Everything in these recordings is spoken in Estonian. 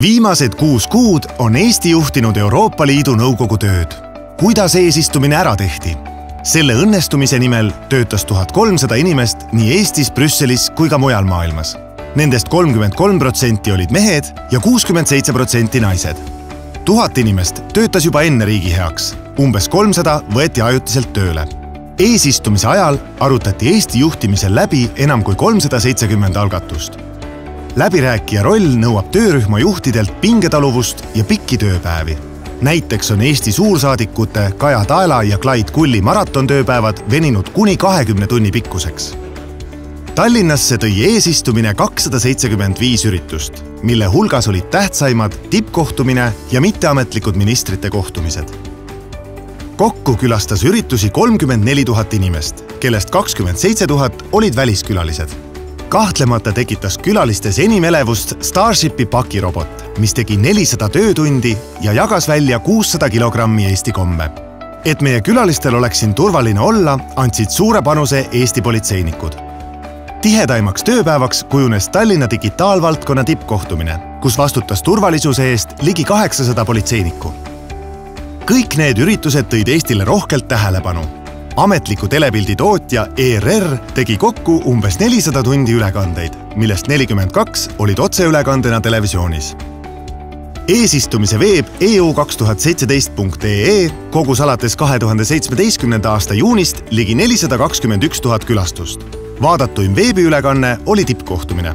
Viimased 6 kuud on Eesti juhtinud Euroopa Liidu Nõukogu tööd. Kuidas eesistumine ära tehti? Selle õnnestumise nimel töötas 1300 inimest nii Eestis, Brüsselis kui ka mujal maailmas. Nendest 33% olid mehed ja 67% naised. 1000 inimest töötas juba enne riigi heaks. Umbes 300 võeti ajutiselt tööle. Eesistumise ajal arutati Eesti juhtimisel läbi enam kui 370 algatust. Läbirääkija roll nõuab töörühma juhtidelt pingetaluvust ja pikki tööpäevi. Näiteks on Eesti suursaadikute Kaja Taela ja Clyde Kulli maratontööpäevad veninud kuni 20 tunni pikkuseks. Tallinnasse tõi eesistumine 275 üritust, mille hulgas olid tähtsaimad tippkohtumine ja mitteametlikud ministrite kohtumised. Kokku külastas üritusi 34 000 inimest, kellest 27 000 olid väliskülalised. Kahtlemata tekitas külalistes enim elevust Starshipi pakirobot, mis tegi 400 töötundi ja jagas välja 600 kilogrammi Eesti komme. Et meie külalistel oleks siin turvaline olla, andsid suure panuse Eesti politseinikud. Tihedaimaks tööpäevaks kujunes Tallinna digitaalvaldkonna tippkohtumine, kus vastutas turvalisuse eest ligi 800 politseinikku. Kõik need üritused tõid Eestile rohkelt tähelepanu. Ametliku telepildi tootja ERR tegi kokku umbes 400 tundi ülekandeid, millest 42 olid otseülekandena televisioonis. Eesistumise veeb EU2017.ee kogus alates 2017. aasta juunist ligi 421 000 külastust. Vaadatuim veebiülekanne oli tippkohtumine.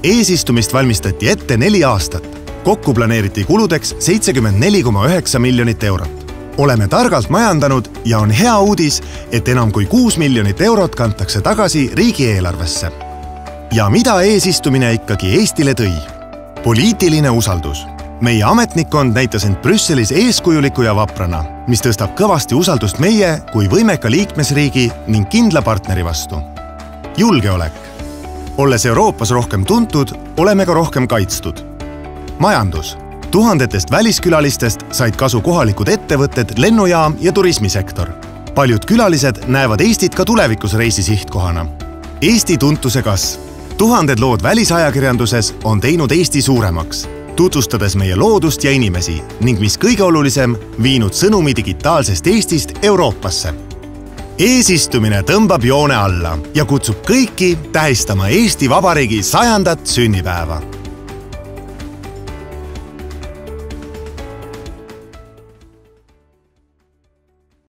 Eesistumist valmistati ette 4 aastat. Kokku planeeriti kuludeks 74,9 miljonit eurot. Oleme targalt majandanud ja on hea uudis, et enam kui 6 miljonit eurot kantakse tagasi riigieelarvesse. Ja mida eesistumine ikkagi Eestile tõi? Poliitiline usaldus. Meie ametnikkond näitas end Brüsselis eeskujuliku ja vaprana, mis tõstab kõvasti usaldust meie kui võimeka liikmesriigi ning kindla partneri vastu. Julgeolek. Olles Euroopas rohkem tuntud, oleme ka rohkem kaitstud. Majandus. Tuhandetest väliskülalistest said kasu kohalikud ettevõtted, lennujaam ja turismisektor. Paljud külalised näevad Eestit ka tulevikus reisisihtkohana. Eesti tuntuse kasv. 1000 lood välisajakirjanduses on teinud Eesti suuremaks, tutvustades meie loodust ja inimesi ning mis kõige olulisem, viinud sõnumi digitaalsest Eestist Euroopasse. Eesistumine tõmbab joone alla ja kutsub kõiki tähistama Eesti Vabariigi 100. sünnipäeva.